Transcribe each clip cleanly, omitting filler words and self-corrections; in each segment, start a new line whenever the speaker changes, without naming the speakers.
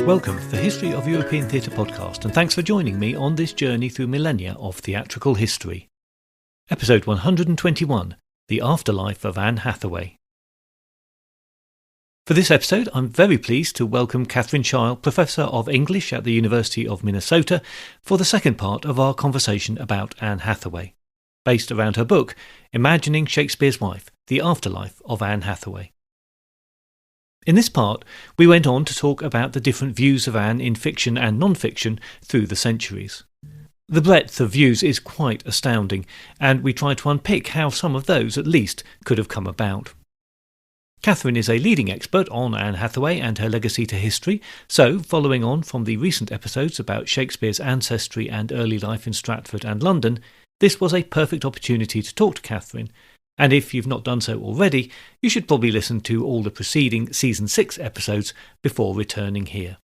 Welcome to the History of European Theatre podcast, and thanks for joining me on this journey through millennia of theatrical history. Episode 121, The Afterlife of Anne Hathaway. For this episode, I'm very pleased to welcome Katherine Sheil, Professor of English at the University of Minnesota, for the second part of our conversation about Anne Hathaway, based around her book, Imagining Shakespeare's Wife, The Afterlife of Anne Hathaway. In this part, we went on to talk about the different views of Anne in fiction and non-fiction through the centuries. The breadth of views is quite astounding, and we tried to unpick how some of those, at least, could have come about. Katherine is a leading expert on Anne Hathaway and her legacy to history, so, following on from the recent episodes about Shakespeare's ancestry and early life in Stratford and London, this was a perfect opportunity to talk to Katherine. And if you've not done so already, you should probably listen to all the preceding Season 6 episodes before returning here.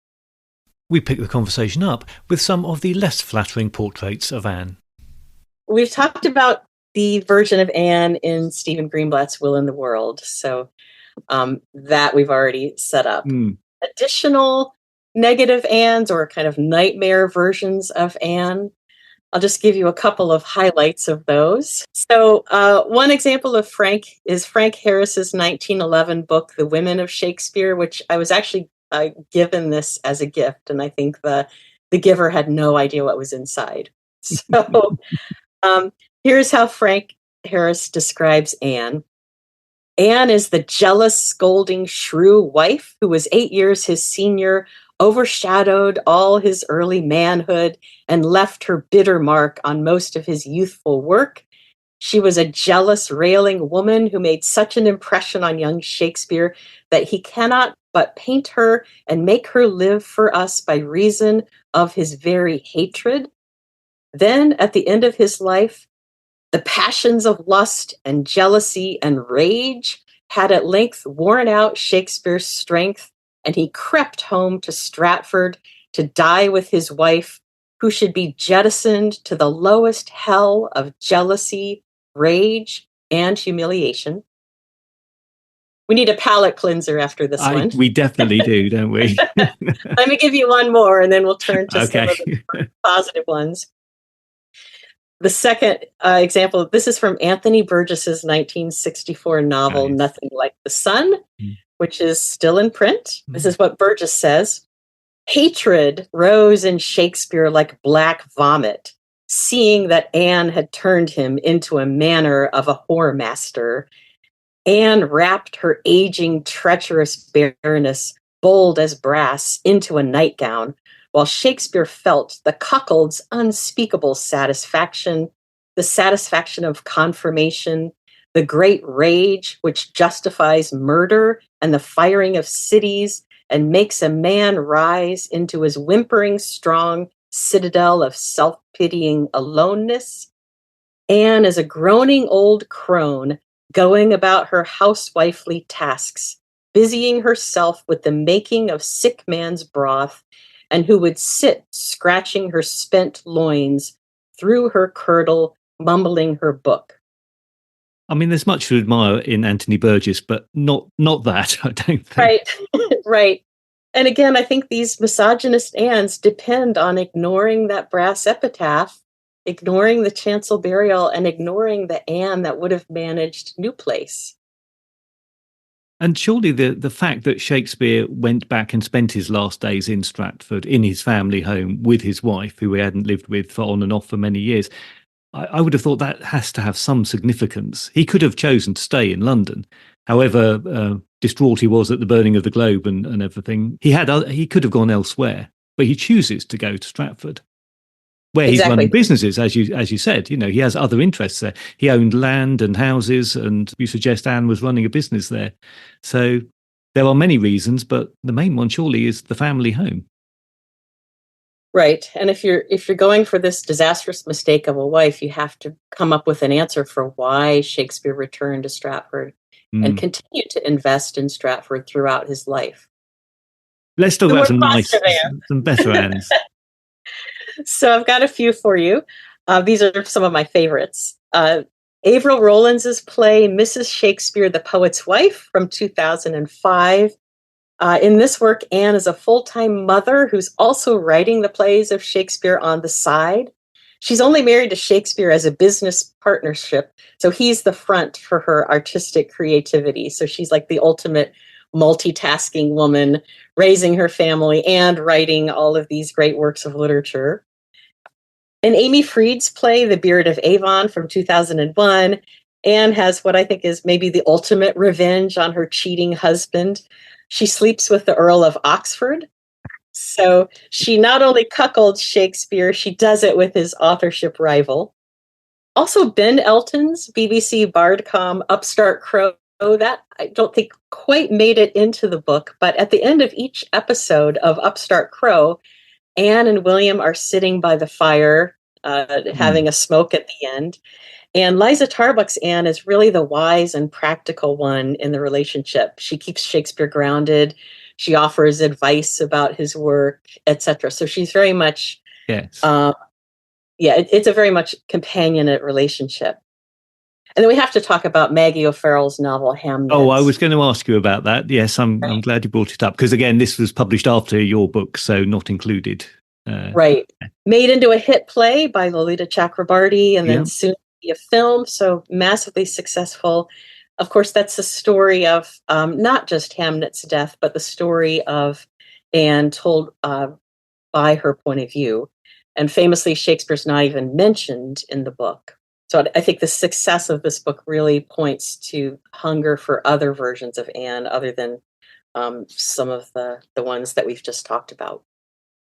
We pick the conversation up with some of the less flattering portraits of Anne.
We've talked about the version of Anne in Stephen Greenblatt's Will in the World, so that we've already set up. Additional negative Annes or kind of nightmare versions of Anne. I'll just give you a couple of highlights of those. So one example of Frank Harris's 1911 book, The Women of Shakespeare, which I was actually given this as a gift, and I think the giver had no idea what was inside. So here's how Frank Harris describes Anne. Anne is the jealous, scolding, shrew wife who was 8 years his senior, overshadowed all his early manhood, and left her bitter mark on most of his youthful work. She was a jealous, railing woman who made such an impression on young Shakespeare that he cannot but paint her and make her live for us by reason of his very hatred. Then, at the end of his life, the passions of lust and jealousy and rage had at length worn out Shakespeare's strength, and he crept home to Stratford to die with his wife, who should be jettisoned to the lowest hell of jealousy, rage, and humiliation. We need a palate cleanser after this one.
We definitely do, don't we?
Let me give you one more, and then we'll turn to some of the positive ones. The second example, this is from Anthony Burgess's 1964 novel,
Nice.
Nothing Like the Sun, which is still in print. This is what Burgess says. Hatred rose in Shakespeare like black vomit, seeing that Anne had turned him into a manner of a whoremaster. Anne wrapped her aging, treacherous bareness, bold as brass, into a nightgown, while Shakespeare felt the cuckold's unspeakable satisfaction, the satisfaction of confirmation, the great rage which justifies murder and the firing of cities and makes a man rise into his whimpering, strong citadel of self-pitying aloneness. Anne is a groaning old crone going about her housewifely tasks, busying herself with the making of sick man's broth, and who would sit scratching her spent loins through her kirtle, mumbling her book.
I mean, there's much to admire in Anthony Burgess, but not that, I don't think.
Right, right. And again, I think these misogynist Annes depend on ignoring that brass epitaph, ignoring the chancel burial, and ignoring the Anne that would have managed New Place.
And surely the fact that Shakespeare went back and spent his last days in Stratford, in his family home, with his wife, who he hadn't lived with for on and off for many years, I would have thought that has to have some significance. He could have chosen to stay in London, however distraught he was at the burning of the Globe and everything. He could have gone elsewhere, but he chooses to go to Stratford, where he's running businesses, as you said. You know, he has other interests there. He owned land and houses, and you suggest Anne was running a business there. So there are many reasons, but the main one surely is the family home.
Right. And if you're going for this disastrous mistake of a wife, you have to come up with an answer for why Shakespeare returned to Stratford and continued to invest in Stratford throughout his life.
Let's talk about some better Annes.
So I've got a few for you. These are some of my favorites. Avril Rowlands's play, Mrs. Shakespeare, the Poet's Wife, from 2005. In this work, Anne is a full-time mother who's also writing the plays of Shakespeare on the side. She's only married to Shakespeare as a business partnership, so he's the front for her artistic creativity. So she's like the ultimate multitasking woman, raising her family and writing all of these great works of literature. In Amy Fried's play, The Beard of Avon from 2001, Anne has what I think is maybe the ultimate revenge on her cheating husband. She sleeps with the Earl of Oxford. So she not only cuckolds Shakespeare, she does it with his authorship rival. Also, Ben Elton's BBC Bardcom Upstart Crow, that I don't think quite made it into the book, but at the end of each episode of Upstart Crow, Anne and William are sitting by the fire, having a smoke at the end. And Liza Tarbuck's Anne is really the wise and practical one in the relationship. She keeps Shakespeare grounded. She offers advice about his work, etc. So she's very much,
yes,
it's a very much companionate relationship. And then we have to talk about Maggie O'Farrell's novel Hamnet.
Oh, I was going to ask you about that. Yes, I'm glad you brought it up because, again, this was published after your book, so not included.
Right. Made into a hit play by Lolita Chakrabarty and then soon be a film, so massively successful. Of course, that's the story of not just Hamnet's death, but the story of Anne told by her point of view. And famously, Shakespeare's not even mentioned in the book. So I think the success of this book really points to hunger for other versions of Anne other than some of the ones that we've just talked about.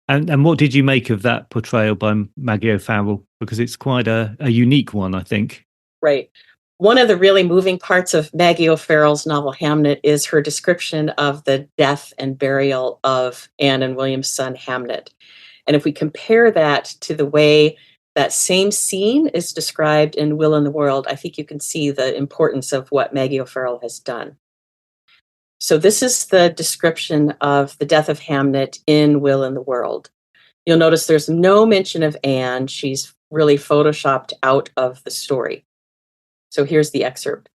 And what did you make of that portrayal by Maggie O'Farrell? Because it's quite a unique one, I think.
Right. One of the really moving parts of Maggie O'Farrell's novel Hamnet is her description of the death and burial of Anne and William's son Hamnet. And if we compare that to the way that same scene is described in Will in the World, I think you can see the importance of what Maggie O'Farrell has done. So this is the description of the death of Hamnet in Will in the World. You'll notice there's no mention of Anne. She's really photoshopped out of the story. So here's the excerpt.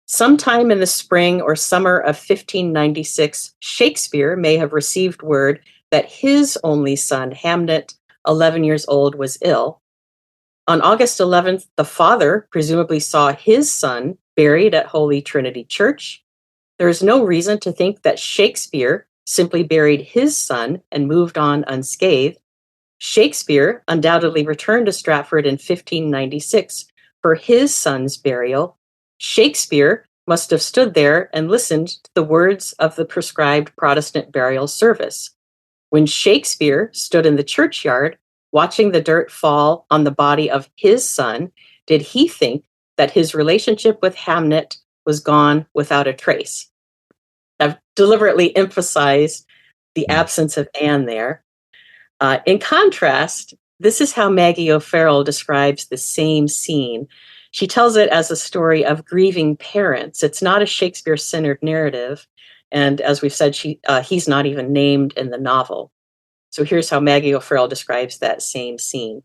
Sometime in the spring or summer of 1596, Shakespeare may have received word that his only son, Hamnet, 11 years old, was ill. On August 11th, the father presumably saw his son buried at Holy Trinity Church. There is no reason to think that Shakespeare simply buried his son and moved on unscathed. Shakespeare undoubtedly returned to Stratford in 1596 for his son's burial. Shakespeare must have stood there and listened to the words of the prescribed Protestant burial service. When Shakespeare stood in the churchyard, watching the dirt fall on the body of his son, did he think that his relationship with Hamnet was gone without a trace? I've deliberately emphasized the absence of Anne there. In contrast, this is how Maggie O'Farrell describes the same scene. She tells it as a story of grieving parents. It's not a Shakespeare-centered narrative. And as we've said, he's not even named in the novel. So here's how Maggie O'Farrell describes that same scene.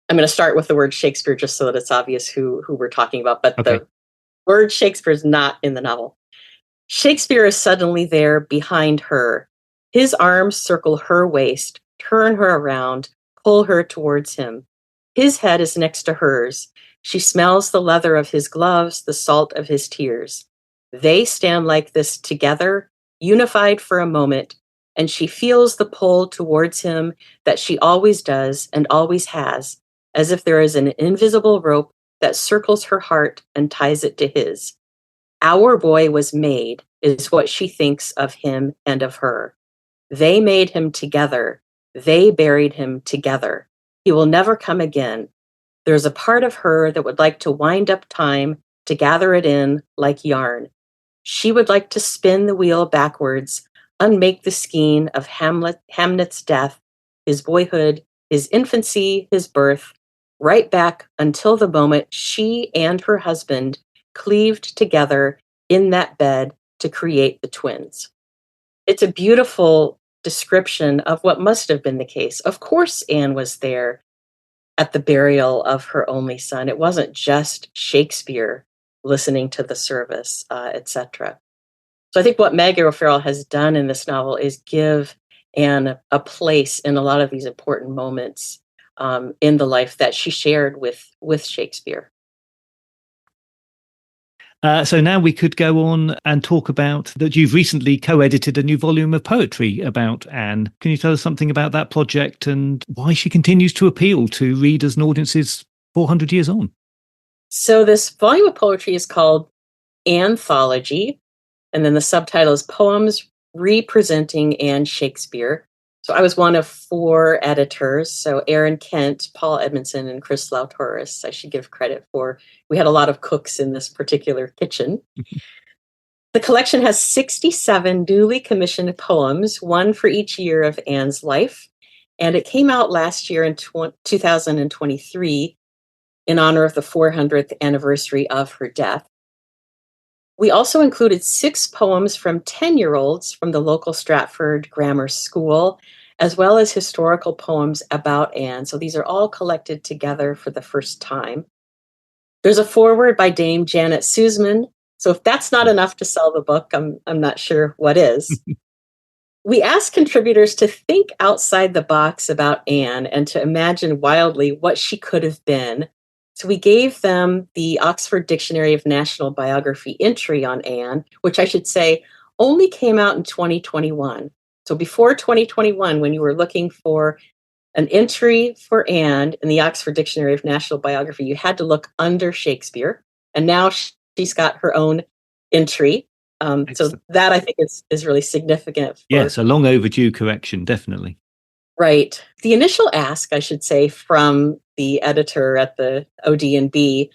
I'm going to start with the word Shakespeare just so that it's obvious who we're talking about. But the word Shakespeare is not in the novel. Shakespeare is suddenly there behind her. His arms circle her waist, turn her around, pull her towards him. His head is next to hers. She smells the leather of his gloves, the salt of his tears. They stand like this together, unified for a moment, and she feels the pull towards him that she always does and always has, as if there is an invisible rope that circles her heart and ties it to his. Our boy was made, is what she thinks of him and of her. They made him together. They buried him together. He will never come again. There's a part of her that would like to wind up time, to gather it in like yarn. She would like to spin the wheel backwards, unmake the skein of Hamnet's death, his boyhood, his infancy, his birth, right back until the moment she and her husband cleaved together in that bed to create the twins. It's a beautiful description of what must have been the case. Of course, Anne was there at the burial of her only son. It wasn't just Shakespeare listening to the service, etc. So I think what Meg O'Farrell has done in this novel is give Anne a place in a lot of these important moments in the life that she shared with Shakespeare.
So now we could go on and talk about that you've recently co-edited a new volume of poetry about Anne. Can you tell us something about that project and why she continues to appeal to readers and audiences 400 years on?
So this volume of poetry is called Anthology, and then the subtitle is Poems Representing Anne Shakespeare. So I was one of 4 editors. So Aaron Kent, Paul Edmondson, and Chris Lautoris, I should give credit for. We had a lot of cooks in this particular kitchen. The collection has 67 newly commissioned poems, one for each year of Anne's life. And it came out last year in 2023 in honor of the 400th anniversary of her death. We also included 6 poems from 10-year-olds from the local Stratford Grammar School, as well as historical poems about Anne. So these are all collected together for the first time. There's a foreword by Dame Janet Suzman. So if that's not enough to sell the book, I'm not sure what is. We asked contributors to think outside the box about Anne and to imagine wildly what she could have been. So we gave them the Oxford Dictionary of National Biography entry on Anne, which I should say only came out in 2021. So before 2021, when you were looking for an entry for Anne in the Oxford Dictionary of National Biography, you had to look under Shakespeare. And now she's got her own entry. So that I think is really significant.
Yes, a long overdue correction, definitely.
Right. The initial ask, I should say, from the editor at the OD&B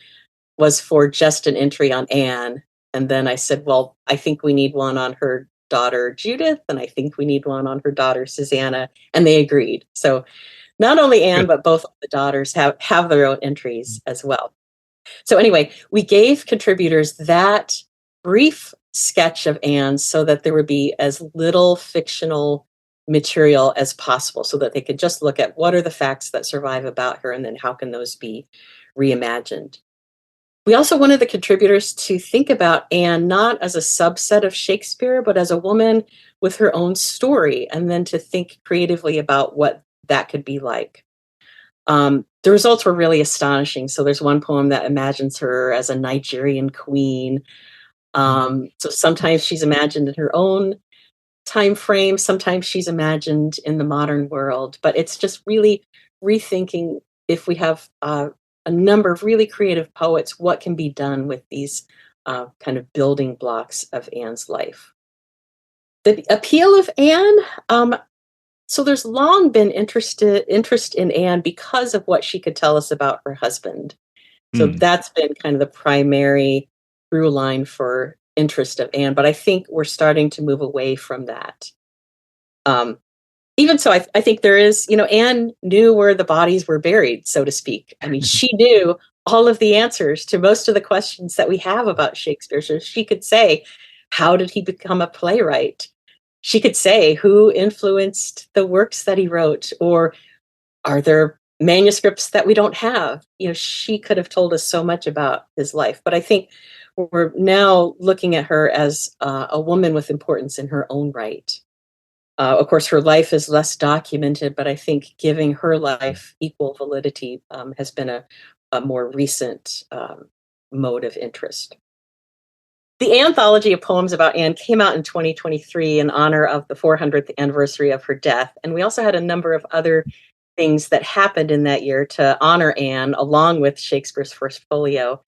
was for just an entry on Anne. And then I said, well, I think we need one on her daughter, Judith, and I think we need one on her daughter, Susanna. And they agreed. So not only Anne, but both of the daughters have their own entries as well. So anyway, we gave contributors that brief sketch of Anne so that there would be as little fictional material as possible, so that they could just look at what are the facts that survive about her and then how can those be reimagined. We also wanted the contributors to think about Anne not as a subset of Shakespeare, but as a woman with her own story, and then to think creatively about what that could be like. The results were really astonishing. So there's one poem that imagines her as a Nigerian queen. So sometimes she's imagined in her own time frame, sometimes she's imagined in the modern world, but it's just really rethinking, if we have a number of really creative poets, what can be done with these kind of building blocks of Anne's life. The appeal of Anne, so there's long been interest in Anne because of what she could tell us about her husband. So that's been kind of the primary through line for interest of Anne, but I think we're starting to move away from that. Even so, I think there is, Anne knew where the bodies were buried, so to speak. I mean, she knew all of the answers to most of the questions that we have about Shakespeare. So she could say, how did he become a playwright? She could say, who influenced the works that he wrote? Or are there manuscripts that we don't have? She could have told us so much about his life. But I think we're now looking at her as a woman with importance in her own right. Of course, her life is less documented, but I think giving her life equal validity has been a more recent mode of interest. The anthology of poems about Anne came out in 2023 in honor of the 400th anniversary of her death. And we also had a number of other things that happened in that year to honor Anne, along with Shakespeare's first folio.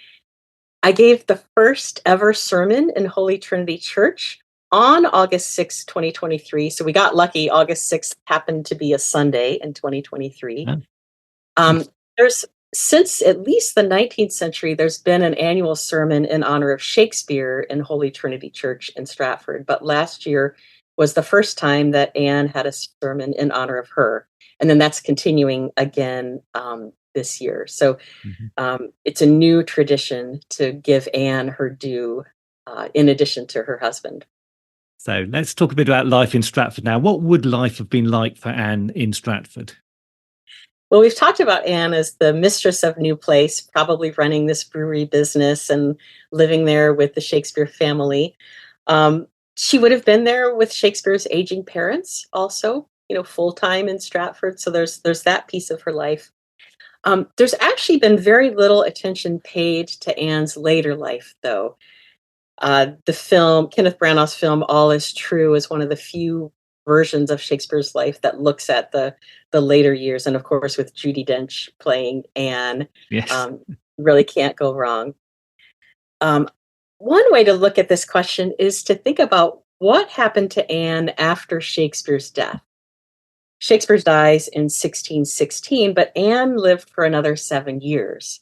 I gave the first ever sermon in Holy Trinity Church on August 6, 2023. So we got lucky. August 6th happened to be a Sunday in 2023. There's, since at least the 19th century, there's been an annual sermon in honor of Shakespeare in Holy Trinity Church in Stratford. But last year was the first time that Anne had a sermon in honor of her. And then that's continuing again this year. So it's a new tradition to give Anne her due in addition to her husband.
So let's talk a bit about life in Stratford now. What would life have been like for Anne in Stratford?
Well, we've talked about Anne as the mistress of New Place, probably running this brewery business and living there with the Shakespeare family. She would have been there with Shakespeare's aging parents also, full-time in Stratford. So there's that piece of her life. There's actually been very little attention paid to Anne's later life, though. The film, Kenneth Branagh's film, All Is True, is one of the few versions of Shakespeare's life that looks at the later years. And of course, with Judi Dench playing Anne,
Yes.
Really can't go wrong. One way to look at this question is to think about what happened to Anne after Shakespeare's death. Shakespeare dies in 1616, but Anne lived for another 7 years.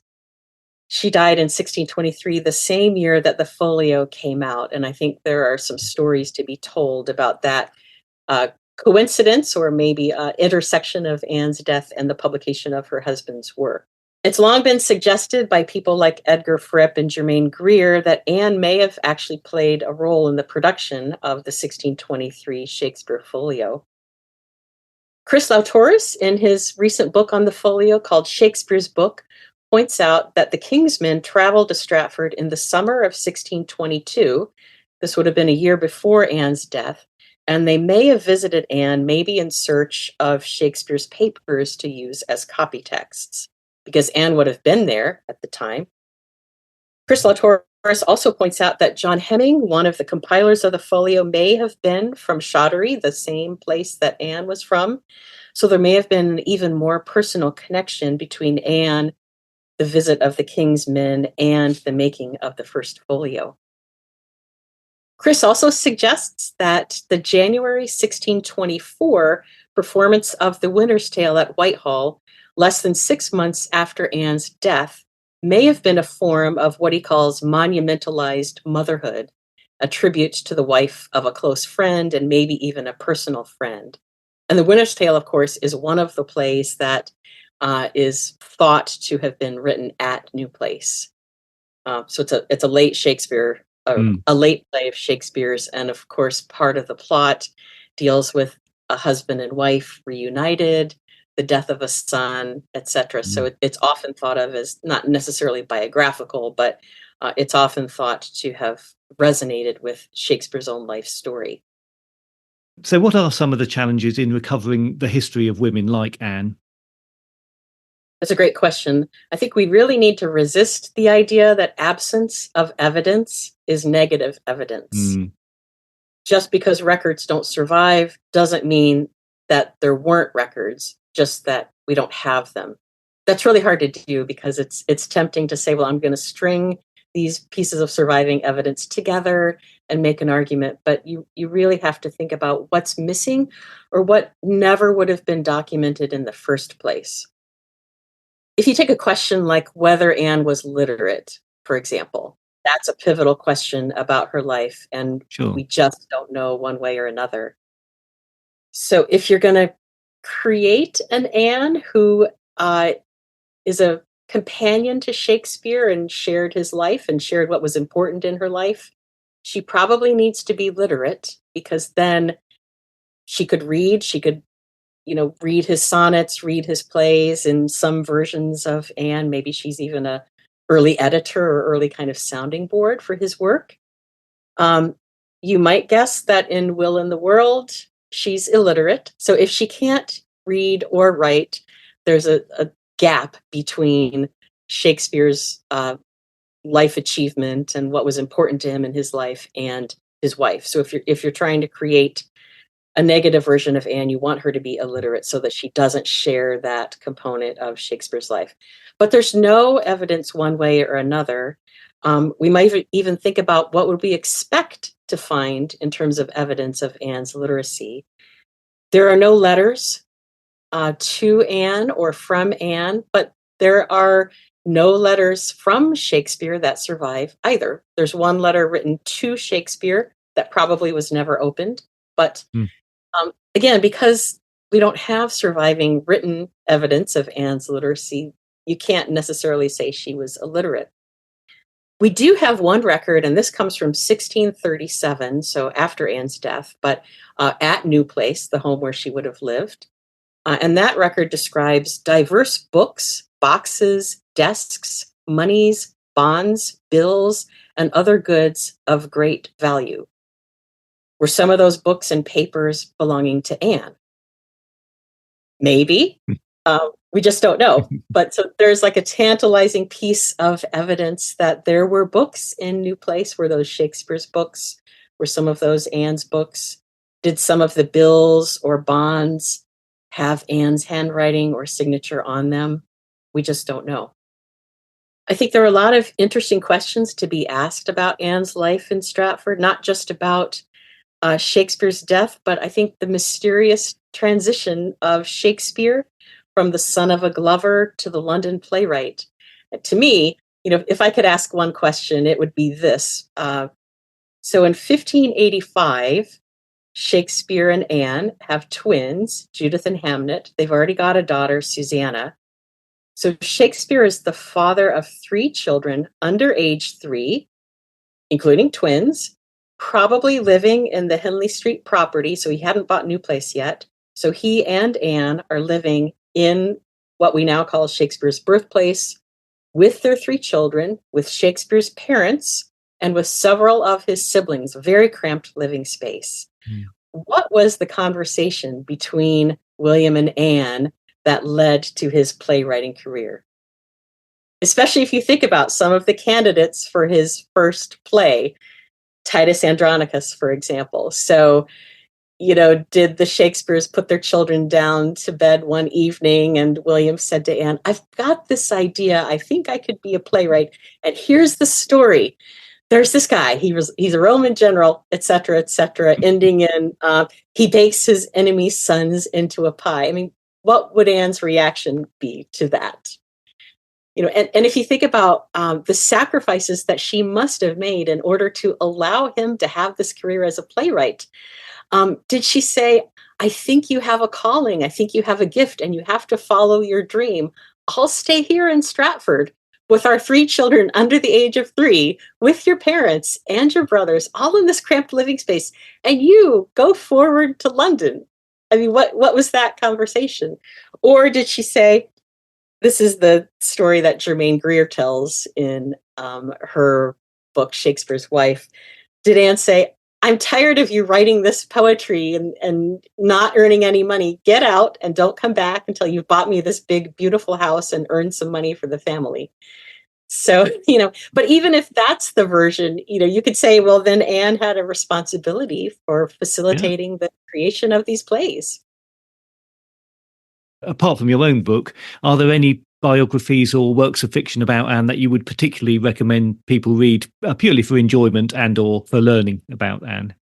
She died in 1623, the same year that the folio came out. And I think there are some stories to be told about that coincidence, or maybe intersection of Anne's death and the publication of her husband's work. It's long been suggested by people like Edgar Fripp and Germaine Greer that Anne may have actually played a role in the production of the 1623 Shakespeare folio. Chris Lautoris, in his recent book on the folio called Shakespeare's Book, points out that the King's men traveled to Stratford in the summer of 1622. This would have been a year before Anne's death, and they may have visited Anne maybe in search of Shakespeare's papers to use as copy texts, because Anne would have been there at the time. Chris Lautoris also points out that John Hemming, one of the compilers of the folio, may have been from Shottery, the same place that Anne was from. So there may have been an even more personal connection between Anne, the visit of the King's men, and the making of the first folio. Chris also suggests that the January 1624 performance of The Winter's Tale at Whitehall, less than 6 months after Anne's death, may have been a form of what he calls monumentalized motherhood, a tribute to the wife of a close friend and maybe even a personal friend. And The Winter's Tale, of course, is one of the plays that is thought to have been written at New Place. So it's a late Shakespeare, a late play of Shakespeare's, and of course part of the plot deals with a husband and wife reunited, the death of a son, etc. So it's often thought of as not necessarily biographical, but it's often thought to have resonated with Shakespeare's own life story.
So what are some of the challenges in recovering the history of women like Anne?
That's a great question. I think we really need to resist the idea that absence of evidence is negative evidence. Just because records don't survive doesn't mean that there weren't records, just that we don't have them. That's really hard to do because it's tempting to say, well, I'm going to string these pieces of surviving evidence together and make an argument, but you really have to think about what's missing or what never would have been documented in the first place. If you take a question like whether Anne was literate, for example, that's a pivotal question about her life, and we just don't know one way or another. So if you're going to create an Anne who is a companion to Shakespeare and shared his life and shared what was important in her life, she probably needs to be literate, because then she could read, read his sonnets, read his plays. In some versions of Anne, maybe she's even a early editor or early kind of sounding board for his work. You might guess that in Will in the World, she's illiterate. So if she can't read or write, there's a gap between Shakespeare's life achievement and what was important to him in his life and his wife. So if you're trying to create a negative version of Anne, you want her to be illiterate so that she doesn't share that component of Shakespeare's life. But there's no evidence one way or another. We might even think about what would we expect to find in terms of evidence of Anne's literacy. There are no letters to Anne or from Anne, but there are no letters from Shakespeare that survive either. There's one letter written to Shakespeare that probably was never opened, but again, because we don't have surviving written evidence of Anne's literacy, you can't necessarily say she was illiterate. We do have one record, and this comes from 1637, so after Anne's death, but at New Place, the home where she would have lived. And that record describes diverse books, boxes, desks, monies, bonds, bills, and other goods of great value. Were some of those books and papers belonging to Anne? Maybe. We just don't know. But so there's like a tantalizing piece of evidence that there were books in New Place. Were those Shakespeare's books? Were some of those Anne's books? Did some of the bills or bonds have Anne's handwriting or signature on them? We just don't know. I think there are a lot of interesting questions to be asked about Anne's life in Stratford, not just about Shakespeare's death, but I think the mysterious transition of Shakespeare from the son of a glover to the London playwright. To me, if I could ask one question, it would be this. So in 1585, Shakespeare and Anne have twins, Judith and Hamnet. They've already got a daughter, Susanna. So Shakespeare is the father of 3 children under age 3, including twins, probably living in the Henley Street property. So he hadn't bought New Place yet. So he and Anne are living in what we now call Shakespeare's birthplace with their 3 children, with Shakespeare's parents, and with several of his siblings, a very cramped living space. What was the conversation between William and Anne that led to his playwriting career? Especially if you think about some of the candidates for his first play, Titus Andronicus, for example. So, did the Shakespeares put their children down to bed one evening and William said to Anne, I've got this idea. I think I could be a playwright. And here's the story. There's this guy. He's a Roman general, et cetera, ending in he bakes his enemy's sons into a pie. I mean, what would Anne's reaction be to that? And if you think about the sacrifices that she must have made in order to allow him to have this career as a playwright, did she say, I think you have a calling, I think you have a gift, and you have to follow your dream. I'll stay here in Stratford with our 3 children under the age of 3, with your parents and your brothers, all in this cramped living space, and you go forward to London. I mean, what was that conversation? Or did she say, this is the story that Germaine Greer tells in her book, Shakespeare's Wife. Did Anne say, I'm tired of you writing this poetry and not earning any money. Get out and don't come back until you've bought me this big, beautiful house and earned some money for the family. So, but even if that's the version, you could say, well, then Anne had a responsibility for facilitating the creation of these plays.
Apart from your own book, are there any biographies or works of fiction about Anne that you would particularly recommend people read purely for enjoyment and or for learning about Anne?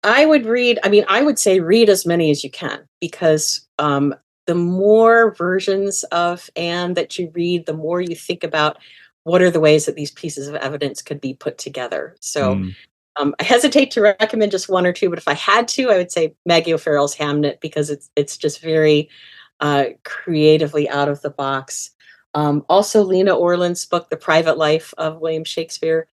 I would say read as many as you can, because the more versions of Anne that you read, the more you think about what are the ways that these pieces of evidence could be put together. So I hesitate to recommend just one or two, but if I had to, I would say Maggie O'Farrell's Hamnet, because it's just very creatively out of the box. Also, Lena Orland's book, The Private Life of William Shakespeare.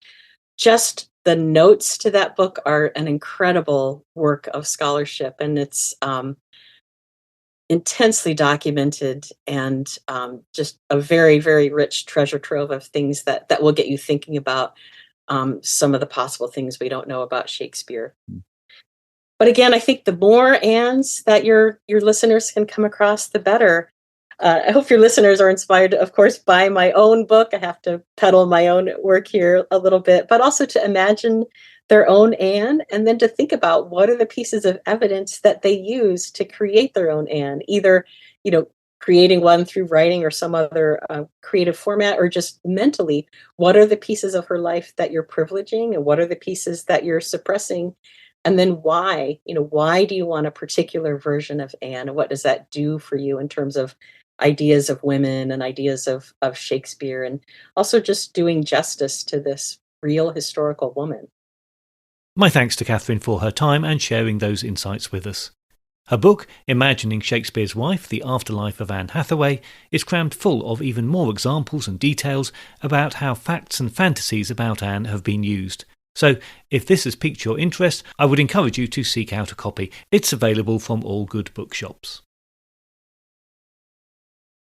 Just the notes to that book are an incredible work of scholarship, and it's intensely documented and just a very, very rich treasure trove of things that will get you thinking about some of the possible things we don't know about Shakespeare. But again, I think the more Annes that your listeners can come across, the better. I hope your listeners are inspired to, of course, buy my own book. I have to peddle my own work here a little bit, but also to imagine their own Anne, and then to think about what are the pieces of evidence that they use to create their own Anne, either, creating one through writing or some other creative format, or just mentally, what are the pieces of her life that you're privileging and what are the pieces that you're suppressing? And then why do you want a particular version of Anne? And what does that do for you in terms of ideas of women and ideas of Shakespeare, and also just doing justice to this real historical woman?
My thanks to Katherine for her time and sharing those insights with us. Her book, Imagining Shakespeare's Wife, The Afterlife of Anne Hathaway, is crammed full of even more examples and details about how facts and fantasies about Anne have been used. So, if this has piqued your interest, I would encourage you to seek out a copy. It's available from all good bookshops.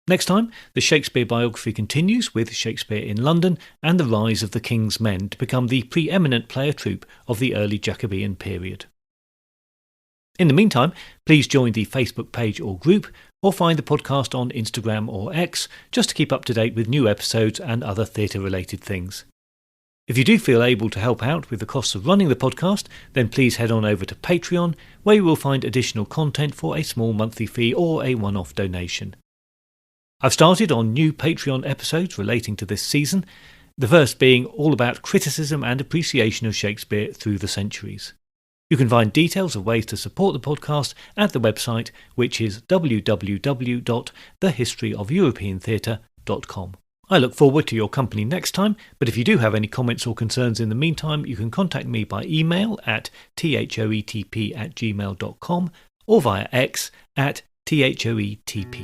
Next time, the Shakespeare biography continues with Shakespeare in London and the rise of the King's Men to become the preeminent player troupe of the early Jacobean period. In the meantime, please join the Facebook page or group, or find the podcast on Instagram or X, just to keep up to date with new episodes and other theatre-related things. If you do feel able to help out with the costs of running the podcast, then please head on over to Patreon, where you will find additional content for a small monthly fee or a one-off donation. I've started on new Patreon episodes relating to this season, the first being all about criticism and appreciation of Shakespeare through the centuries. You can find details of ways to support the podcast at the website, which is www.thehistoryofeuropeantheatre.com. I look forward to your company next time, but if you do have any comments or concerns in the meantime, you can contact me by email at thoetp@gmail.com or via X at thoetp.